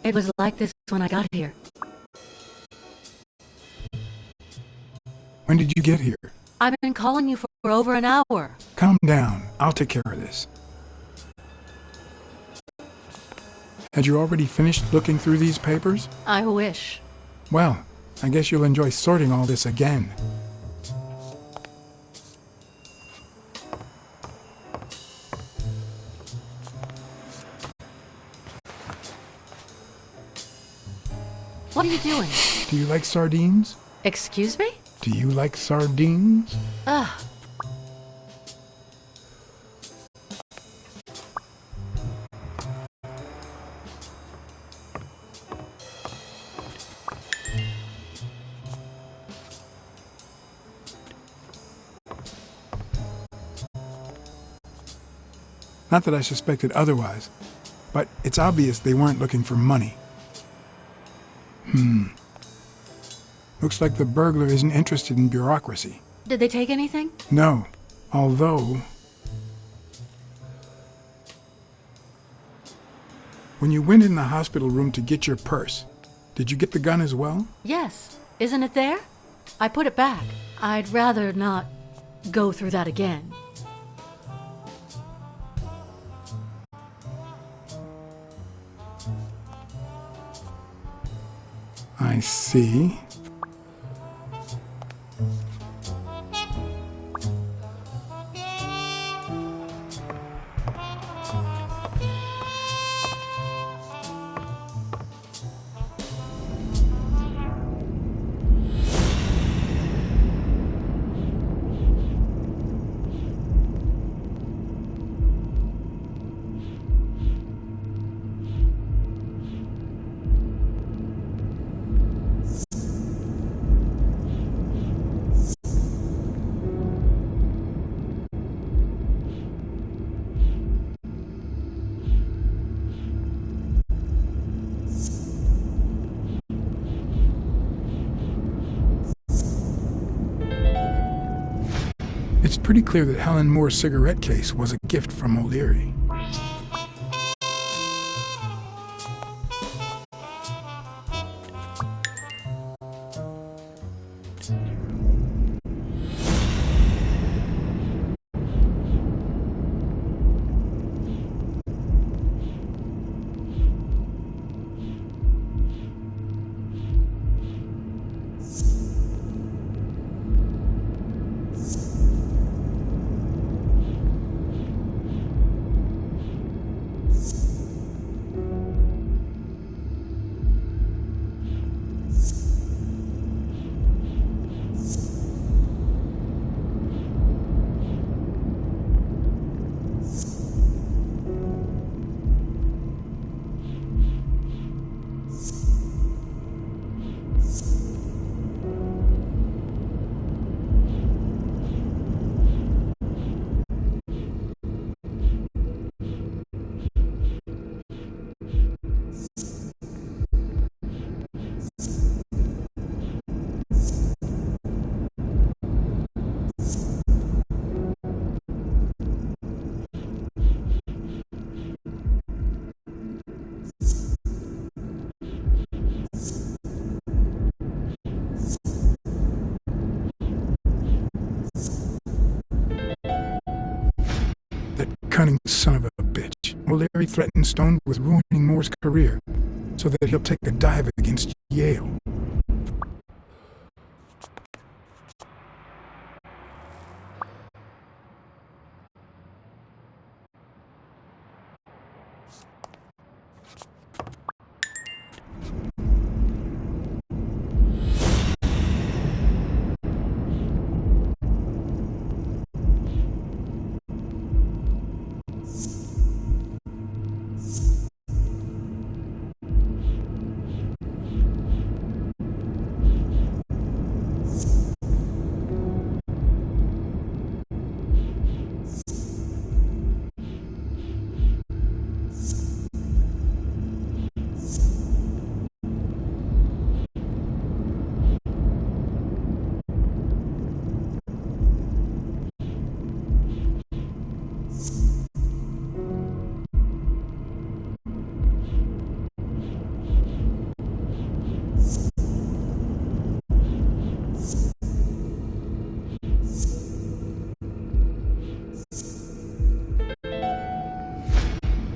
It was like this when I got here. When did you get here? I've been calling you for over an hour. Calm down. I'll take care of this. Had you already finished looking through these papers? I wish. Well, I guess you'll enjoy sorting all this again. What are you doing? Do you like sardines? Excuse me? Do you like sardines? Ugh. Not that I suspected otherwise, but it's obvious they weren't looking for money. Looks like the burglar isn't interested in bureaucracy. Did they take anything? No, although... When you went in the hospital room to get your purse, did you get the gun as well? Yes. Isn't it there? I put it back. I'd rather not go through that again. I see. It's pretty clear that Helen Moore's cigarette case was a gift from O'Leary. Cunning son of a bitch. O'Leary threatened Stone with ruining Moore's career so that he'll take a dive against Yale.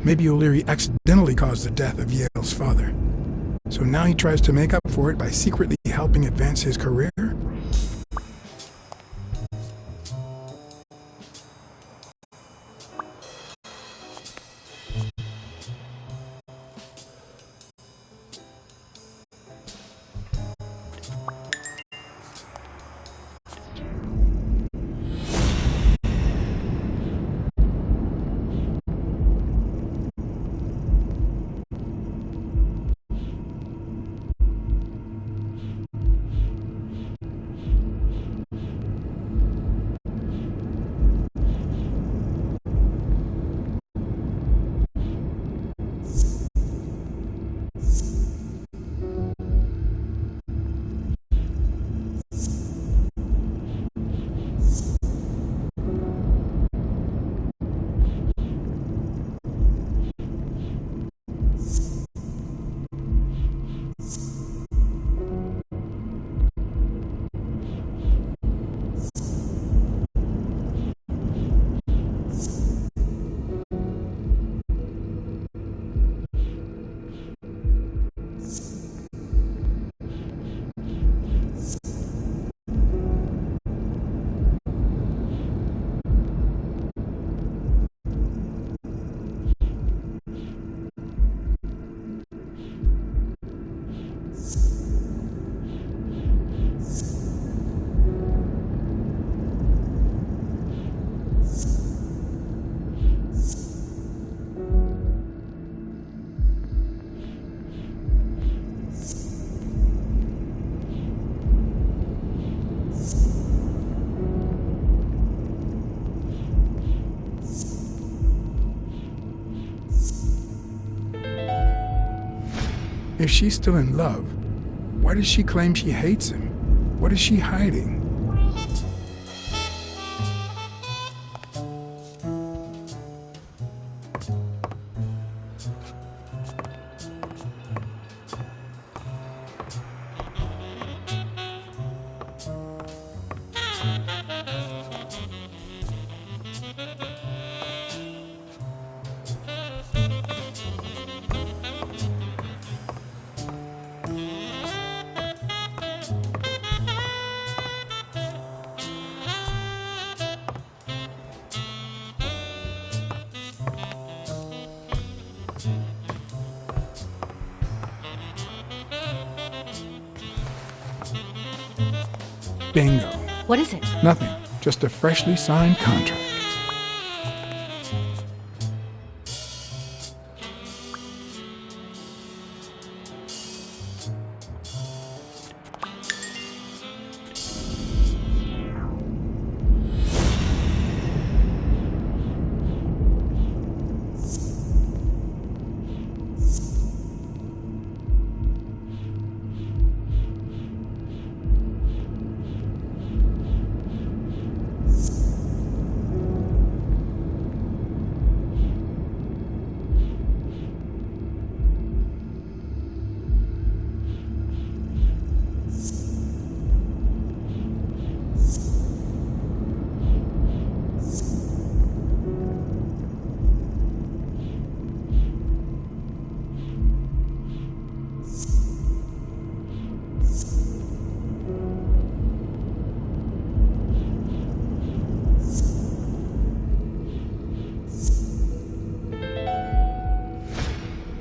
Maybe O'Leary accidentally caused the death of Yale's father. So now he tries to make up for it by secretly helping advance his career? If she's still in love, why does she claim she hates him? What is she hiding? Bingo. What is it? Nothing. Just a freshly signed contract.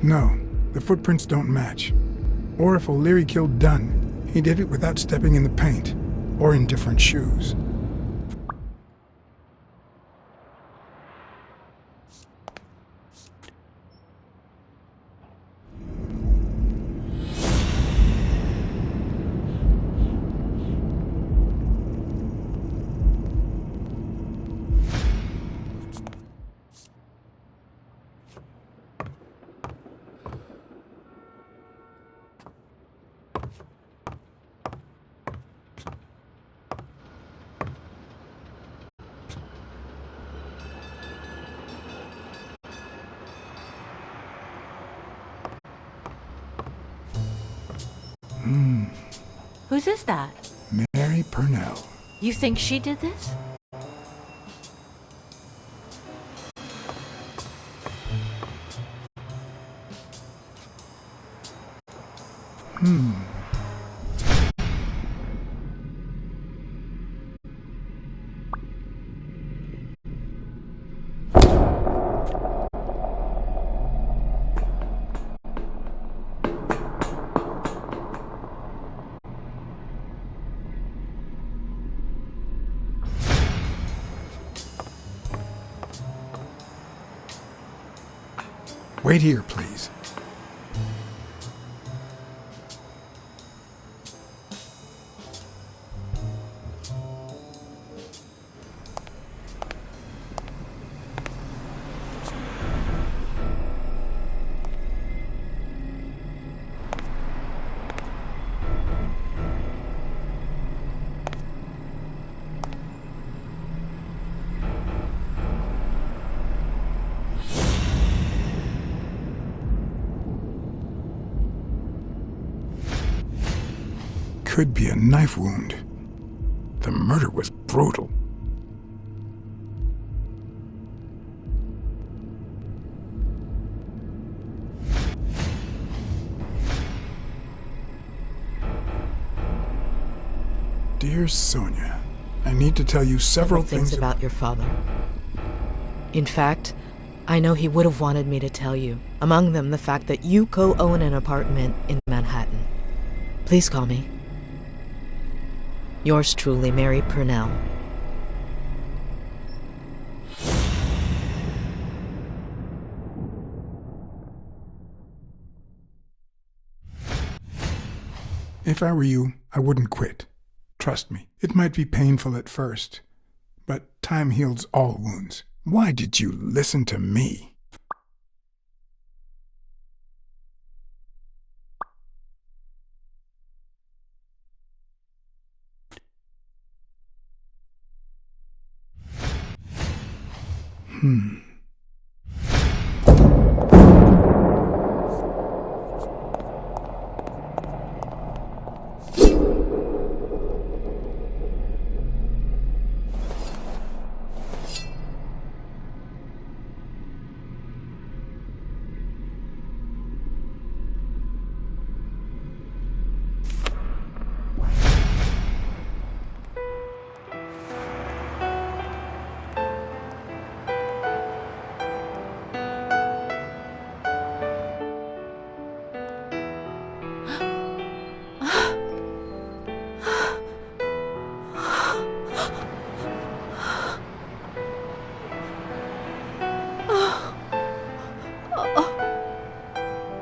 No, the footprints don't match. Or if O'Leary killed Dunn, he did it without stepping in the paint, or in different shoes. Whose is that? Mary Purnell. You think she did this? Wait here, please. Could be a knife wound. The murder was brutal. Dear Sonia, I need to tell you several things about your father. In fact, I know he would have wanted me to tell you. Among them, the fact that you co-own an apartment in Manhattan. Please call me. Yours truly, Mary Purnell. If I were you, I wouldn't quit. Trust me, it might be painful at first, but time heals all wounds. Why did you listen to me?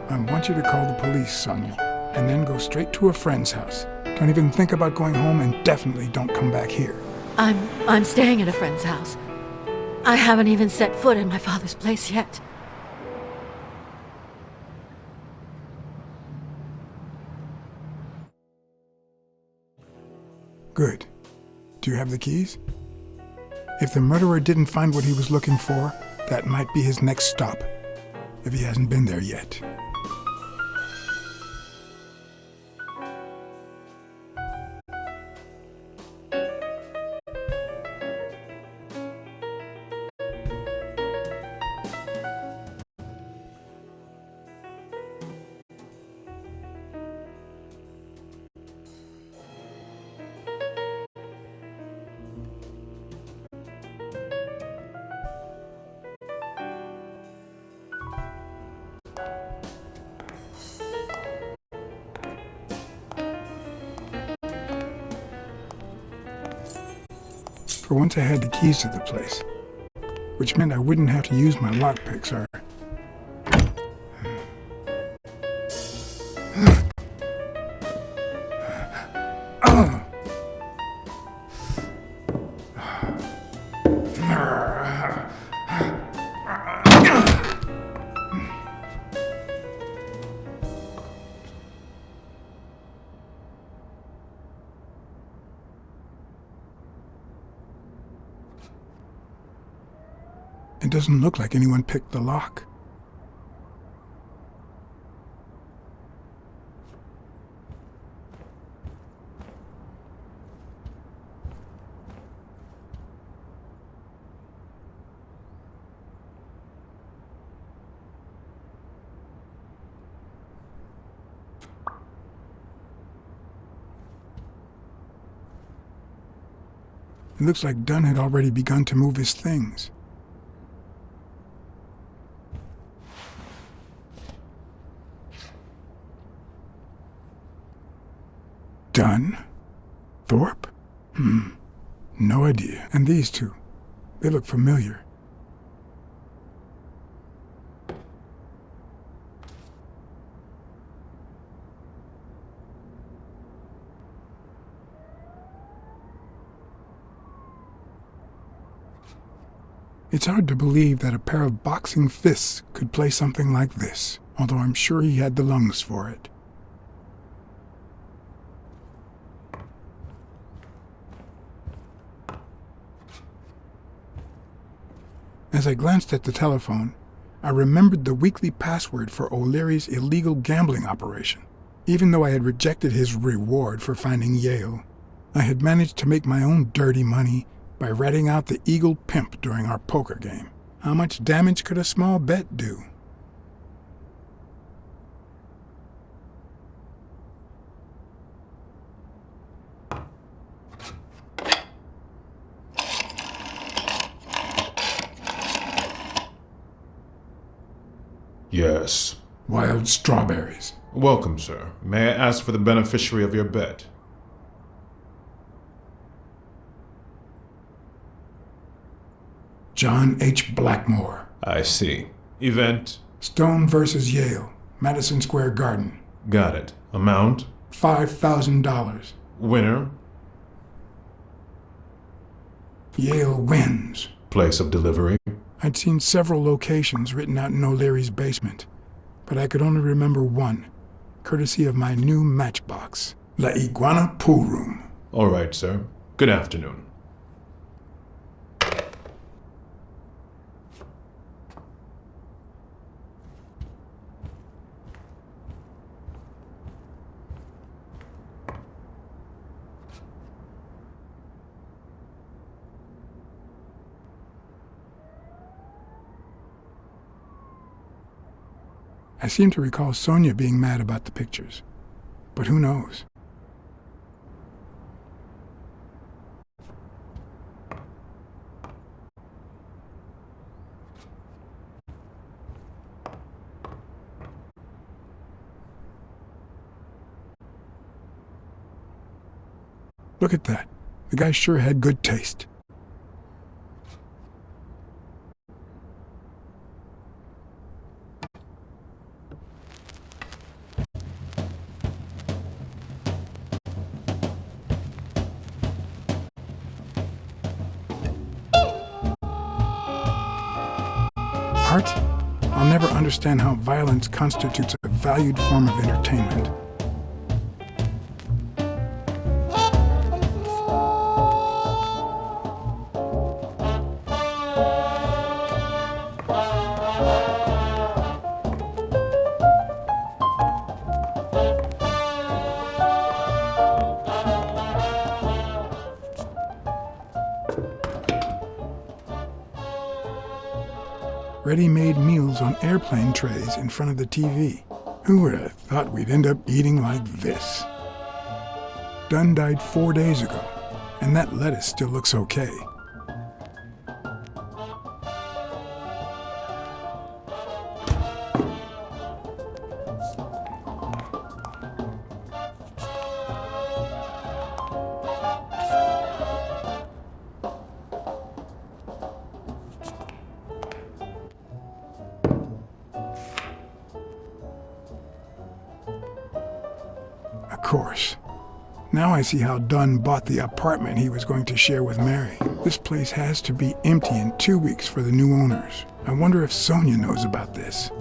I want you to call the police, Sonia, and then go straight to a friend's house. Don't even think about going home, and definitely don't come back here. I'm staying at a friend's house. I haven't even set foot in my father's place yet. Good. Do you have the keys? If the murderer didn't find what he was looking for, that might be his next stop, if he hasn't been there yet. For once I had the keys to the place, which meant I wouldn't have to use my lockpicks or... It doesn't look like anyone picked the lock. It looks like Dunn had already begun to move his things. Dunn? Thorpe? No idea. And these two, they look familiar. It's hard to believe that a pair of boxing fists could play something like this, although I'm sure he had the lungs for it. As I glanced at the telephone, I remembered the weekly password for O'Leary's illegal gambling operation. Even though I had rejected his reward for finding Yale, I had managed to make my own dirty money by ratting out the Eagle Pimp during our poker game. How much damage could a small bet do? Yes. Wild strawberries. Welcome, sir. May I ask for the beneficiary of your bet? John H. Blackmore. I see. Event? Stone versus Yale, Madison Square Garden. Got it. Amount? $5,000. Winner? Yale wins. Place of delivery? I'd seen several locations written out in O'Leary's basement, but I could only remember one, courtesy of my new matchbox. La Iguana Pool Room. All right, sir. Good afternoon. I seem to recall Sonia being mad about the pictures, but who knows? Look at that. The guy sure had good taste. Art? I'll never understand how violence constitutes a valued form of entertainment. Ready-made meals on airplane trays in front of the TV. Who would have thought we'd end up eating like this? Dunn died 4 days ago, and that lettuce still looks okay. Of course. Now I see how Dunn bought the apartment he was going to share with Mary. This place has to be empty in 2 weeks for the new owners. I wonder if Sonia knows about this.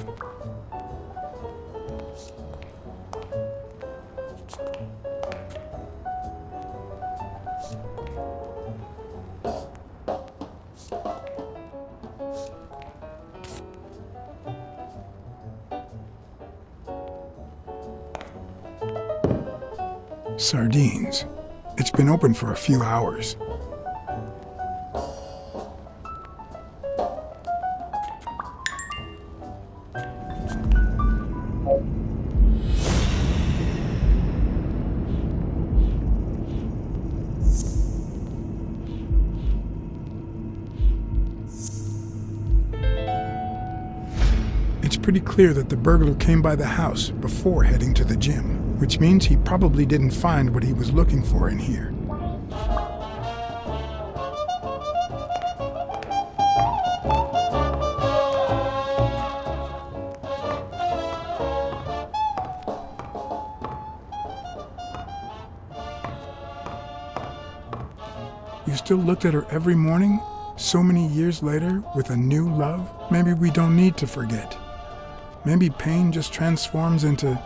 Sardines. It's been open for a few hours. pretty clear that the burglar came by the house before heading to the gym, which means he probably didn't find what he was looking for in here. You still looked at her every morning, so many years later, with a new love? Maybe we don't need to forget. Maybe pain just transforms into,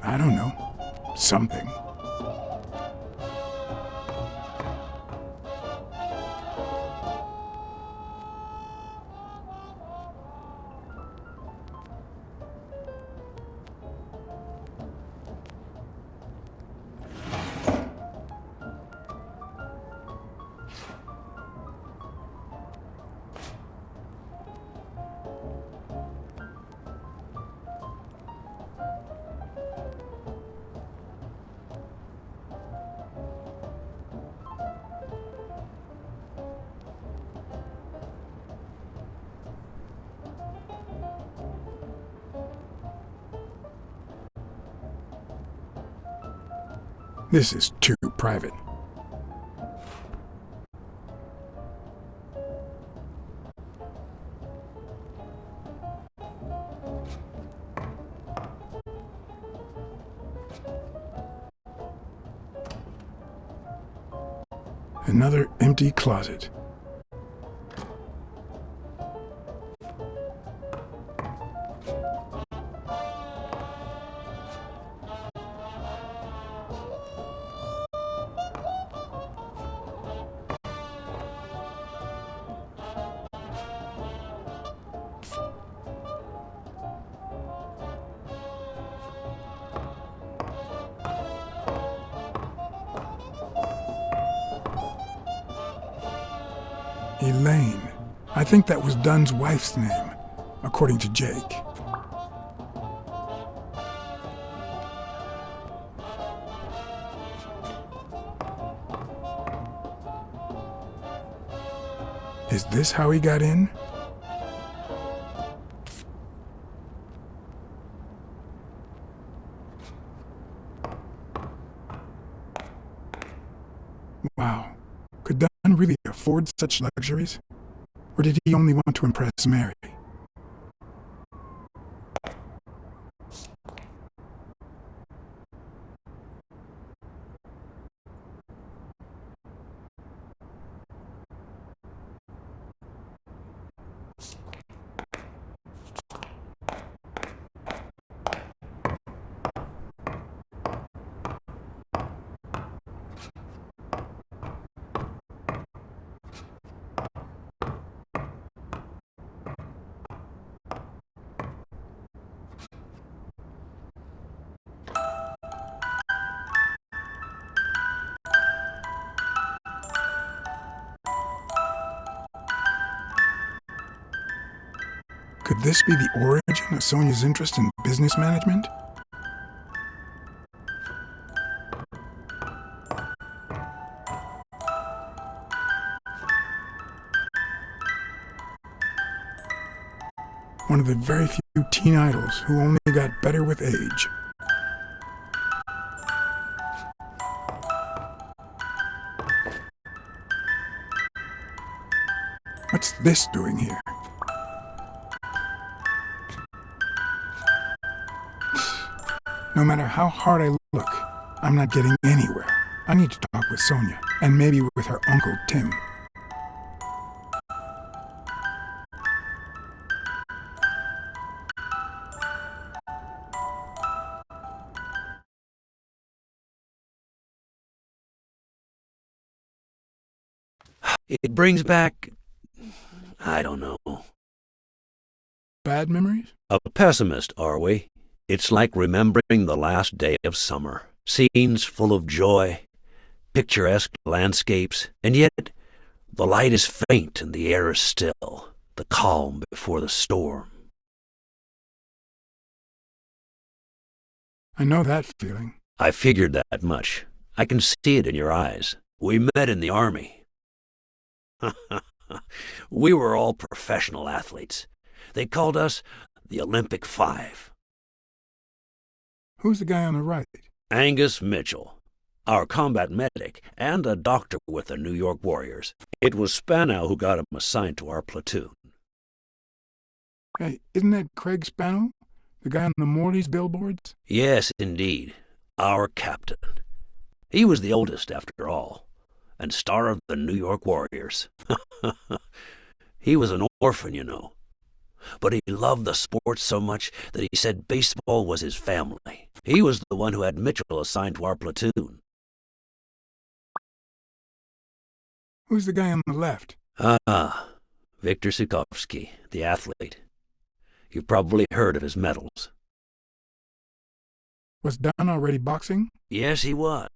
I don't know, something. This is too private. Another empty closet. Elaine. I think that was Dunn's wife's name, according to Jake. Is this how he got in? Wow. Could Dunn really afford such luxuries? Or did he only want to impress Mary? Could this be the origin of Sonia's interest in business management? One of the very few teen idols who only got better with age. What's this doing here? No matter how hard I look, I'm not getting anywhere. I need to talk with Sonia, and maybe with her Uncle Tim. It brings back, I don't know. Bad memories? A pessimist, are we? It's like remembering the last day of summer. Scenes full of joy, picturesque landscapes, and yet the light is faint and the air is still, the calm before the storm. I know that feeling. I figured that much. I can see it in your eyes. We met in the Army. We were all professional athletes. They called us the Olympic Five. Who's the guy on the right? Angus Mitchell, our combat medic, and a doctor with the New York Warriors. It was Spano who got him assigned to our platoon. Hey, isn't that Craig Spano? The guy on the Morley's billboards? Yes, indeed. Our captain. He was the oldest, after all, and star of the New York Warriors. He was an orphan, you know. But he loved the sport so much that he said baseball was his family. He was the one who had Mitchell assigned to our platoon. Who's the guy on the left? Victor Sukovsky, the athlete. You've probably heard of his medals. Was Dunn already boxing? Yes, he was.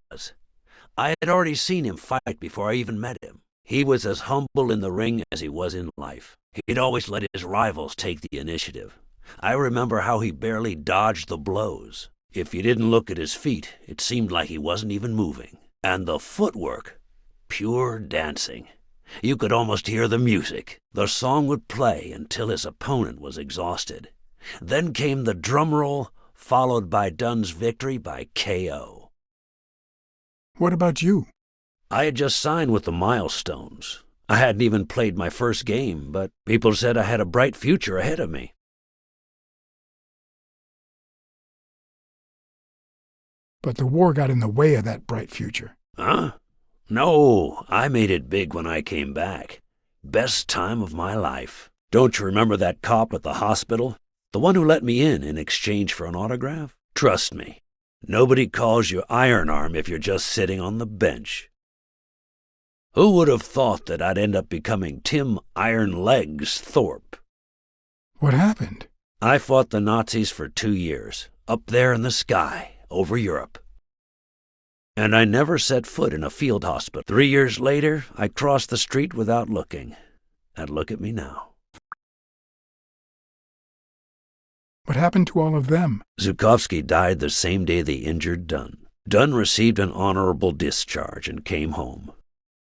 I had already seen him fight before I even met him. He was as humble in the ring as he was in life. He'd always let his rivals take the initiative. I remember how he barely dodged the blows. If you didn't look at his feet, it seemed like he wasn't even moving. And the footwork, pure dancing. You could almost hear the music. The song would play until his opponent was exhausted. Then came the drum roll, followed by Dunn's victory by KO. What about you? I had just signed with the Milestones. I hadn't even played my first game, but people said I had a bright future ahead of me. But the war got in the way of that bright future. Huh? No, I made it big when I came back. Best time of my life. Don't you remember that cop at the hospital? The one who let me in exchange for an autograph? Trust me, nobody calls you Iron Arm if you're just sitting on the bench. Who would have thought that I'd end up becoming Tim Iron Legs Thorpe? What happened? I fought the Nazis for 2 years, up there in the sky, over Europe. And I never set foot in a field hospital. 3 years later, I crossed the street without looking. And look at me now. What happened to all of them? Zukovsky died the same day they injured Dunn. Dunn received an honorable discharge and came home.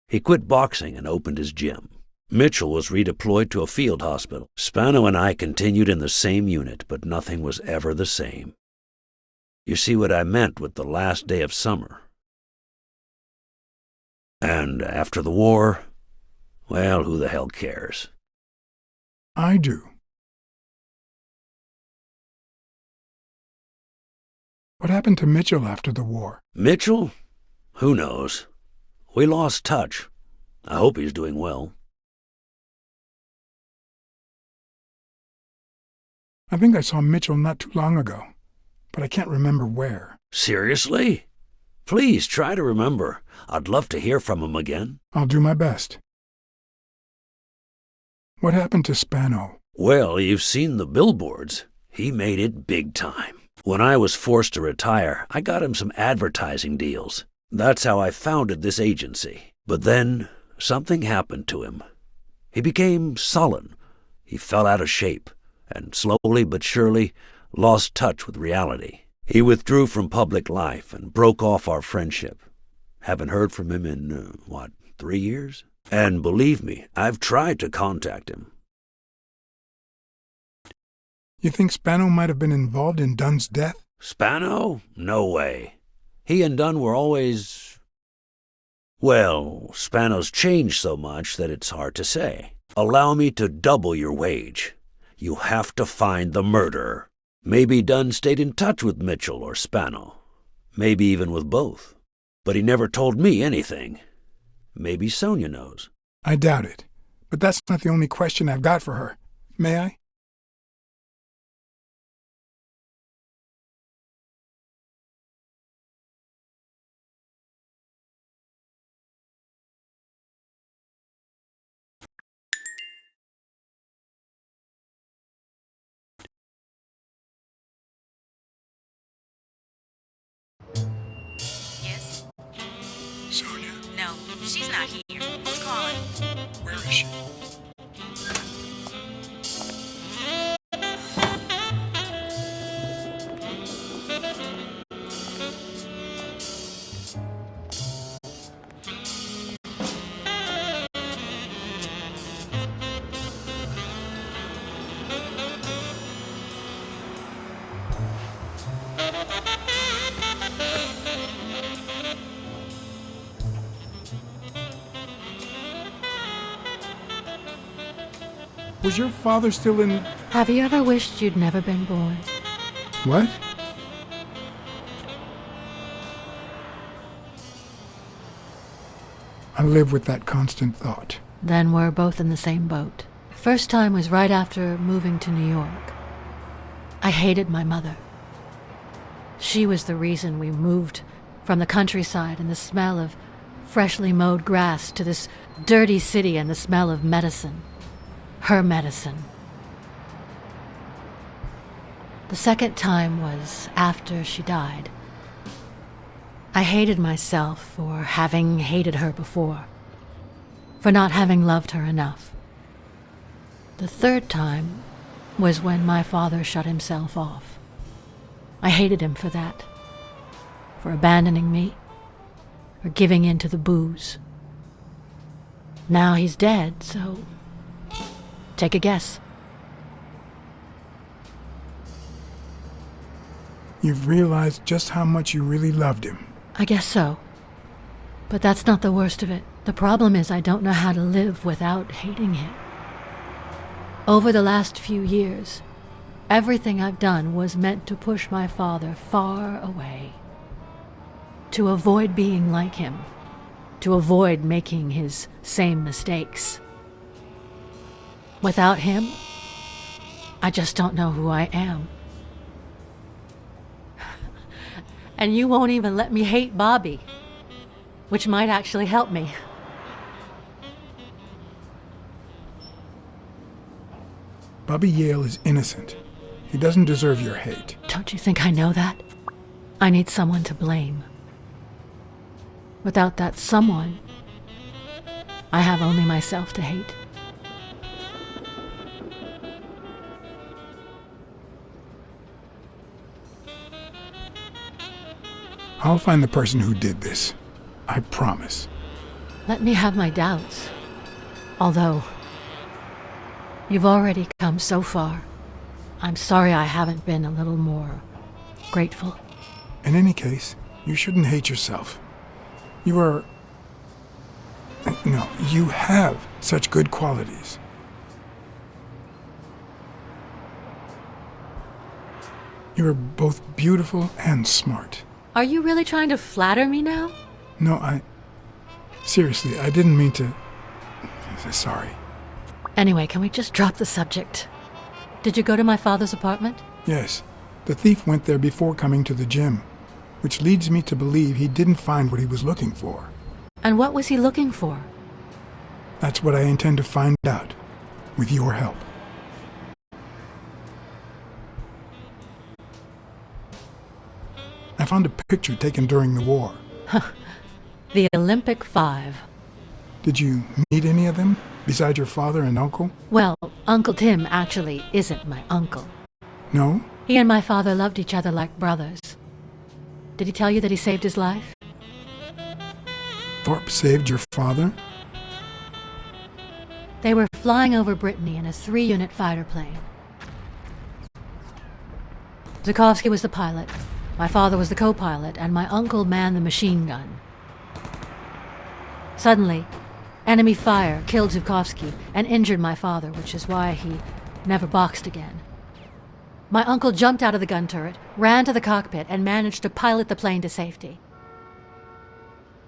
He quit boxing and opened his gym. Mitchell was redeployed to a field hospital. Spano and I continued in the same unit, but nothing was ever the same. You see what I meant with the last day of summer. And after the war, well, who the hell cares? I do. What happened to Mitchell after the war? Mitchell? Who knows? We lost touch. I hope he's doing well. I think I saw Mitchell not too long ago, but I can't remember where. Seriously? Please try to remember. I'd love to hear from him again. I'll do my best. What happened to Spano? Well, you've seen the billboards. He made it big time. When I was forced to retire, I got him some advertising deals. That's how I founded this agency. But then, something happened to him. He became sullen. He fell out of shape, and slowly but surely lost touch with reality. He withdrew from public life and broke off our friendship. Haven't heard from him in, 3 years? And believe me, I've tried to contact him. You think Spano might have been involved in Dunn's death? Spano? No way. He and Dunn were always... Well, Spano's changed so much that it's hard to say. Allow me to double your wage. You have to find the murderer. Maybe Dunn stayed in touch with Mitchell or Spano. Maybe even with both. But he never told me anything. Maybe Sonia knows. I doubt it. But that's not the only question I've got for her. May I? Yes? Sonia, No, she's not here. Who's calling? where is she? Was your father still in... Have you ever wished you'd never been born? What? I live with that constant thought. Then we're both in the same boat. First time was right after moving to New York. I hated my mother. She was the reason we moved from the countryside and the smell of freshly mowed grass to this dirty city and the smell of medicine. Her medicine. The second time was after she died. I hated myself for having hated her before, for not having loved her enough. The third time was when my father shut himself off. I hated him for that, for abandoning me, for giving in to the booze. Now he's dead, so take a guess. You've realized just how much you really loved him. I guess so. But that's not the worst of it. The problem is I don't know how to live without hating him. Over the last few years, everything I've done was meant to push my father far away. To avoid being like him. To avoid making his same mistakes. Without him, I just don't know who I am. And you won't even let me hate Bobby, which might actually help me. Bobby Yale is innocent. He doesn't deserve your hate. Don't you think I know that? I need someone to blame. Without that someone, I have only myself to hate. I'll find the person who did this. I promise. Let me have my doubts. Although, you've already come so far. I'm sorry I haven't been a little more grateful. In any case, you shouldn't hate yourself. You are... No, you have such good qualities. You are both beautiful and smart. Are you really trying to flatter me now? No, seriously, I didn't mean to... Sorry. Anyway, can we just drop the subject? Did you go to my father's apartment? Yes, the thief went there before coming to the gym, which leads me to believe he didn't find what he was looking for. And what was he looking for? That's what I intend to find out, with your help. I found a picture taken during the war. The Olympic 5. Did you meet any of them, besides your father and uncle? Well, Uncle Tim actually isn't my uncle. No? He and my father loved each other like brothers. Did he tell you that he saved his life? Thorpe saved your father? They were flying over Brittany in a 3-unit fighter plane. Zukovsky was the pilot, my father was the co-pilot, and my uncle manned the machine gun. Suddenly, enemy fire killed Zukovsky and injured my father, which is why he never boxed again. My uncle jumped out of the gun turret, ran to the cockpit, and managed to pilot the plane to safety.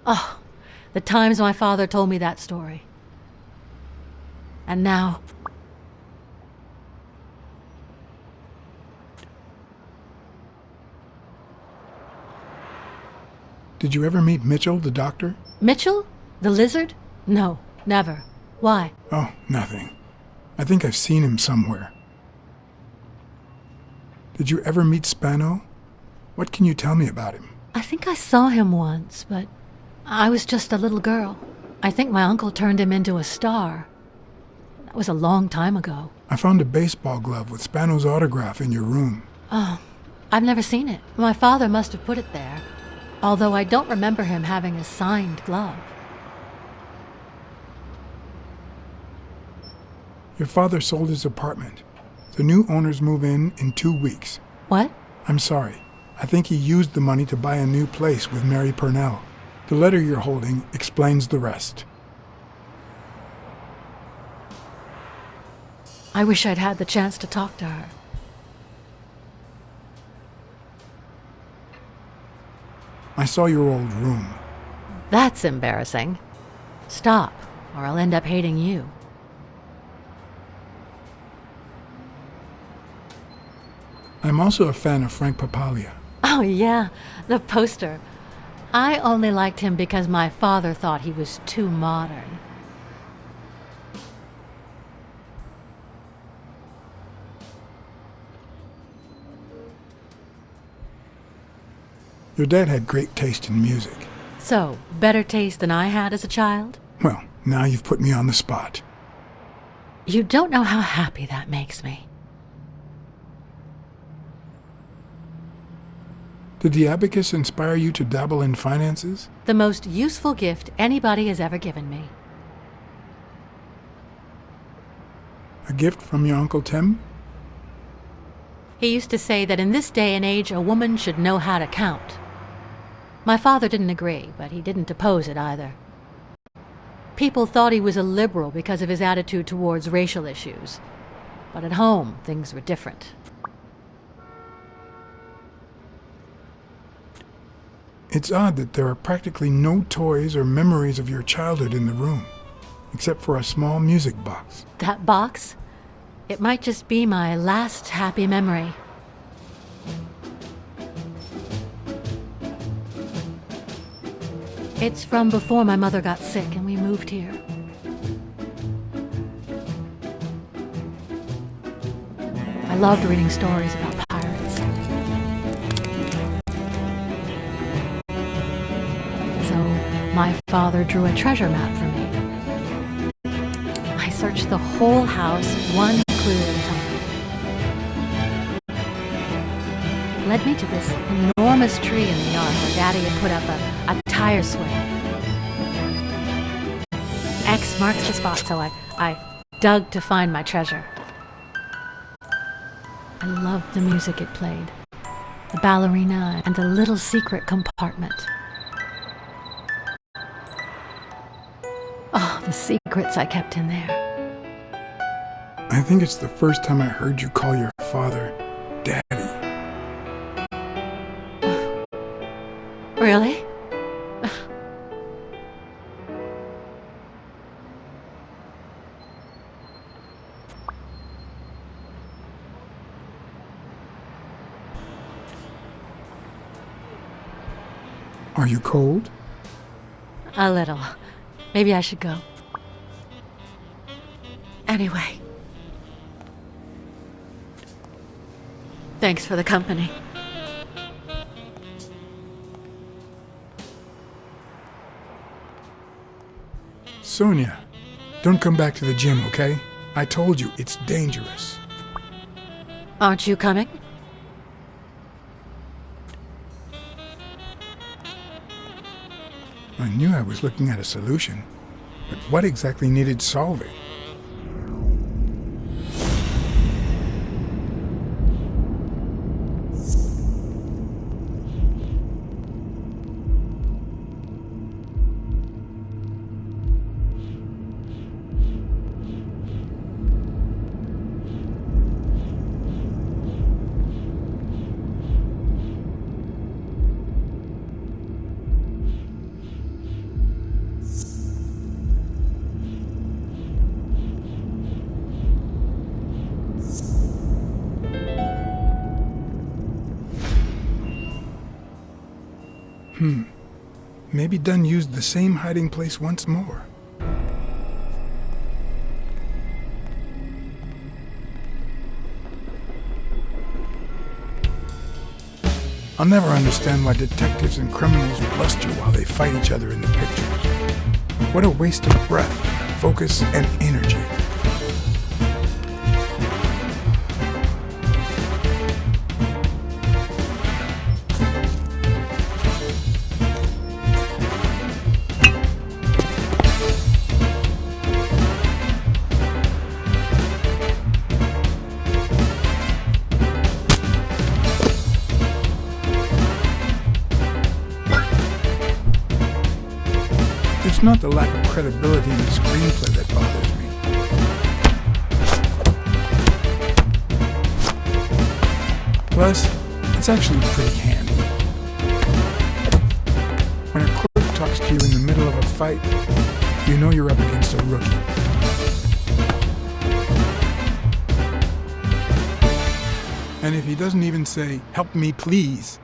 Oh, the times my father told me that story. And now... Did you ever meet Mitchell, the doctor? Mitchell? The lizard? No, never. Why? Oh, nothing. I think I've seen him somewhere. Did you ever meet Spano? What can you tell me about him? I think I saw him once, but I was just a little girl. I think my uncle turned him into a star. That was a long time ago. I found a baseball glove with Spano's autograph in your room. Oh, I've never seen it. My father must have put it there, although I don't remember him having a signed glove. Your father sold his apartment. The new owners move in 2 weeks. What? I'm sorry. I think he used the money to buy a new place with Mary Purnell. The letter you're holding explains the rest. I wish I'd had the chance to talk to her. I saw your old room. That's embarrassing. Stop, or I'll end up hating you. I'm also a fan of Frank Papalia. Oh yeah, the poster. I only liked him because my father thought he was too modern. Your dad had great taste in music. So, better taste than I had as a child? Well, now you've put me on the spot. You don't know how happy that makes me. Did the abacus inspire you to dabble in finances? The most useful gift anybody has ever given me. A gift from your Uncle Tim? He used to say that in this day and age, a woman should know how to count. My father didn't agree, but he didn't oppose it either. People thought he was a liberal because of his attitude towards racial issues. But at home, things were different. It's odd that there are practically no toys or memories of your childhood in the room, except for a small music box. That box? It might just be my last happy memory. It's from before my mother got sick and we moved here. I loved reading stories about pirates. So my father drew a treasure map for me. I searched the whole house, one clue at a time. It led me to this enormous tree in the yard where Daddy had put up a tire swing. X marks the spot, so I dug to find my treasure. I loved the music it played, the ballerina and the little secret compartment. Oh, the secrets I kept in there. I think it's the first time I heard you call your father Daddy. Really? Are you cold? A little. Maybe I should go. Anyway. Thanks for the company. Sonia, don't come back to the gym, okay? I told you, it's dangerous. Aren't you coming? I knew I was looking at a solution, but what exactly needed solving? Maybe Dunn used the same hiding place once more. I'll never understand why detectives and criminals bluster while they fight each other in the pictures. What a waste of breath, focus, and energy. It's not the lack of credibility in the screenplay that bothers me. Plus, it's actually pretty handy. When a clerk talks to you in the middle of a fight, you know you're up against a rookie. And if he doesn't even say, "Help me, please,"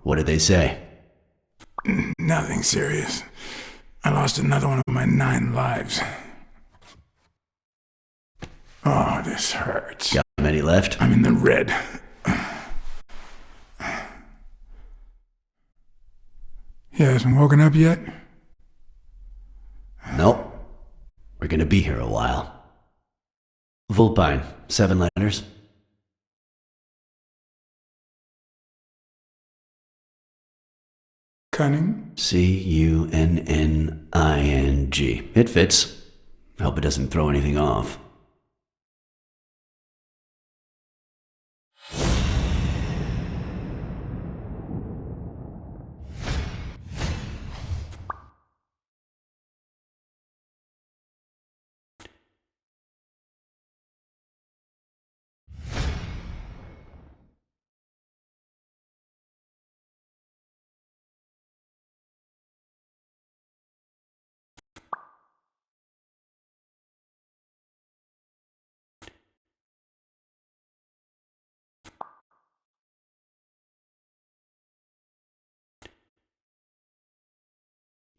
What did they say? nothing serious. I lost another one of my 9 lives. Oh, this hurts. Got many left? I'm in the red. You hasn't woken up yet? Nope. We're gonna be here a while. Vulpine, 7 letters. Cunning? Cunning. It fits. Hope it doesn't throw anything off.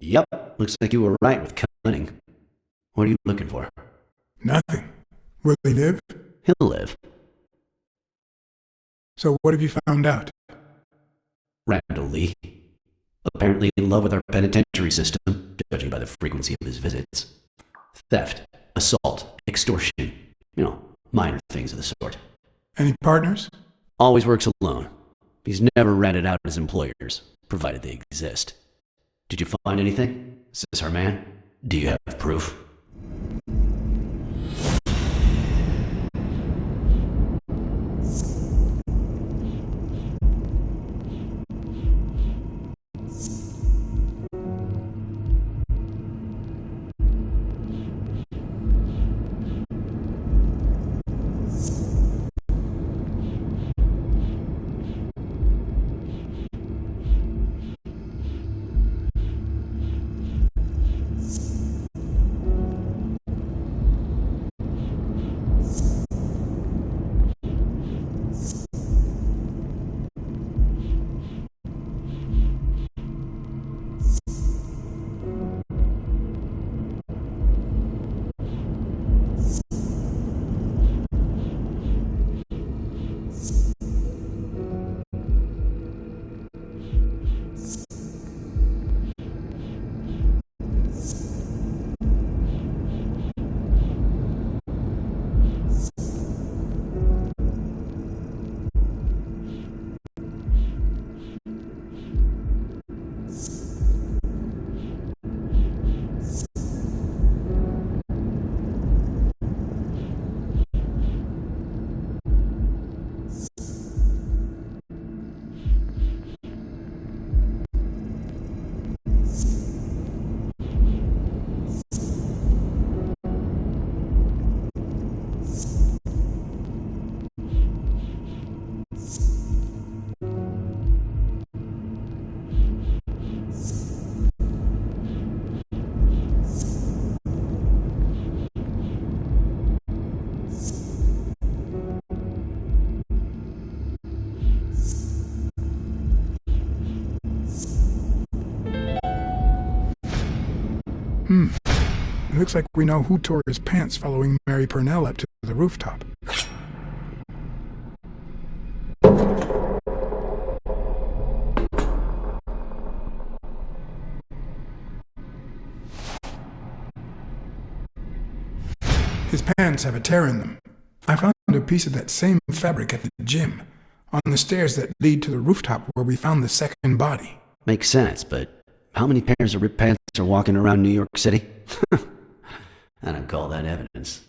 Yep, looks like you were right with cunning. What are you looking for? Nothing. Will he live? He'll live. So what have you found out? Randall Lee. Apparently in love with our penitentiary system, judging by the frequency of his visits. Theft, assault, extortion. Minor things of the sort. Any partners? Always works alone. He's never ratted out his employers, provided they exist. Did you find anything? Is this our man? Do you have proof? It looks like we know who tore his pants following Mary Purnell up to the rooftop. His pants have a tear in them. I found a piece of that same fabric at the gym, on the stairs that lead to the rooftop where we found the second body. Makes sense, but how many pairs of ripped pants are walking around New York City? I don't call that evidence.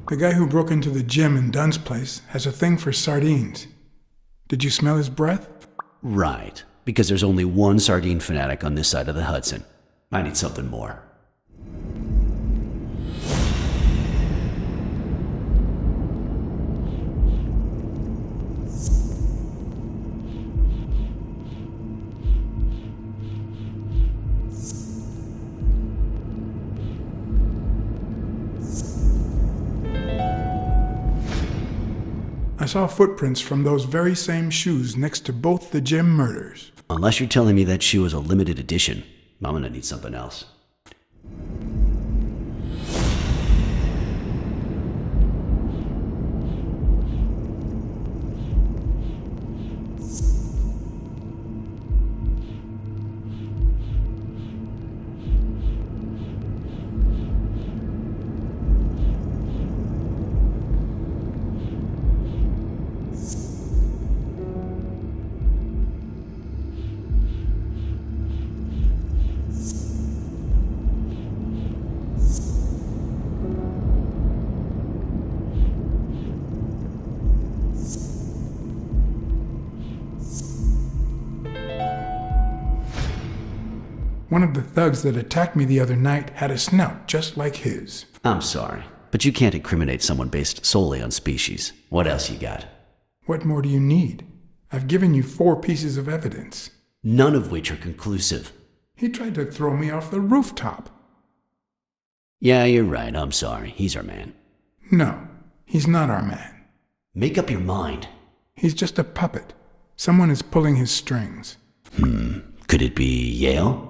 The guy who broke into the gym in Dunn's place has a thing for sardines. Did you smell his breath? Right, because there's only one sardine fanatic on this side of the Hudson. I need something more. I saw footprints from those very same shoes next to both the gym murders. Unless you're telling me that shoe is a limited edition, I'm gonna need something else. One of the thugs that attacked me the other night had a snout just like his. I'm sorry, but you can't incriminate someone based solely on species. What else you got? What more do you need? I've given you 4 pieces of evidence. None of which are conclusive. He tried to throw me off the rooftop. Yeah, you're right, I'm sorry. He's our man. No, he's not our man. Make up your mind. He's just a puppet. Someone is pulling his strings. Could it be Yale?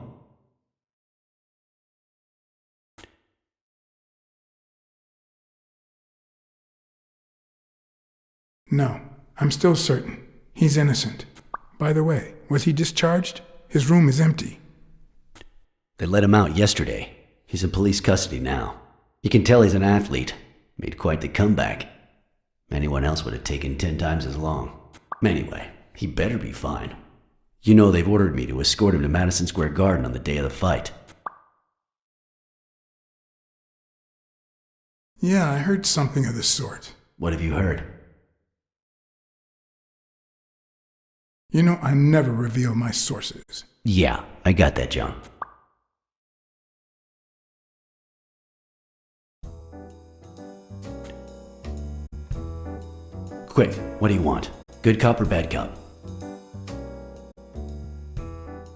No, I'm still certain. He's innocent. By the way, was he discharged? His room is empty. They let him out yesterday. He's in police custody now. You can tell he's an athlete. Made quite the comeback. Anyone else would have taken 10 times as long. Anyway, he better be fine. You know they've ordered me to escort him to Madison Square Garden on the day of the fight. Yeah, I heard something of the sort. What have you heard? You know, I never reveal my sources. Yeah, I got that, John. Quick, what do you want? Good cop or bad cop?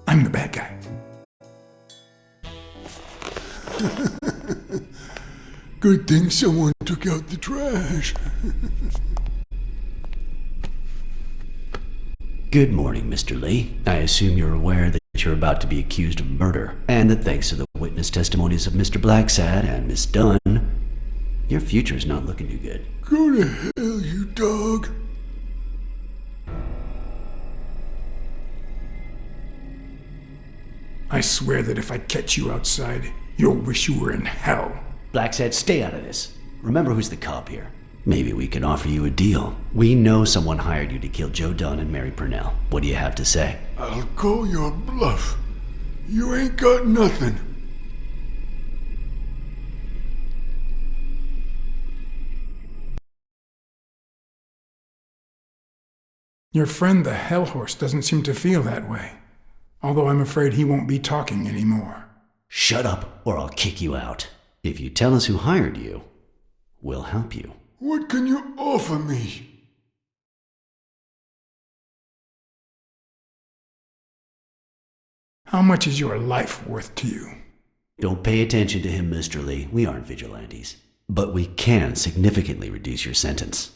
I'm the bad guy. Good thing someone took out the trash. Good morning, Mr. Lee. I assume you're aware that you're about to be accused of murder, and that thanks to the witness testimonies of Mr. Blacksad and Miss Dunn, your future's not looking too good. Go to hell, you dog. I swear that if I catch you outside, you'll wish you were in hell. Blacksad, stay out of this. Remember who's the cop here. Maybe we can offer you a deal. We know someone hired you to kill Joe Dunn and Mary Purnell. What do you have to say? I'll call your bluff. You ain't got nothing. Your friend the Hellhorse doesn't seem to feel that way. Although I'm afraid he won't be talking anymore. Shut up, or I'll kick you out. If you tell us who hired you, we'll help you. What can you offer me? How much is your life worth to you? Don't pay attention to him, Mr. Lee. We aren't vigilantes. But we can significantly reduce your sentence.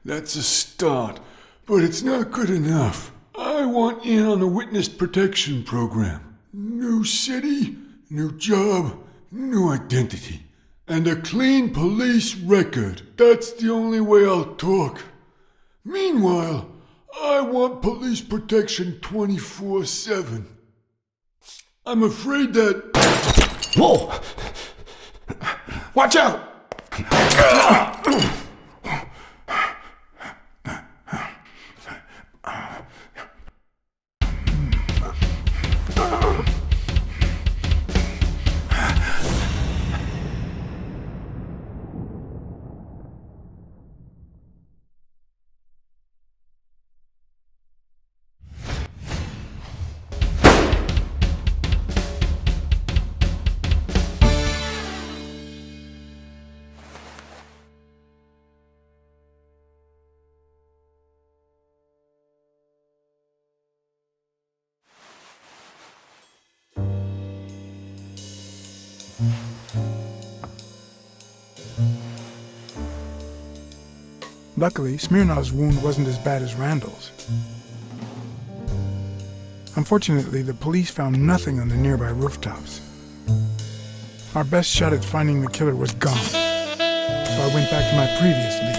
That's a start, but it's not good enough. I want in on the witness protection program. New city, new job, new identity, and a clean police record. That's the only way I'll talk. Meanwhile, I want police protection 24/7. I'm afraid that... Whoa! Watch out! Luckily, Smirnov's wound wasn't as bad as Randall's. Unfortunately, the police found nothing on the nearby rooftops. Our best shot at finding the killer was gone, so I went back to my previous lead.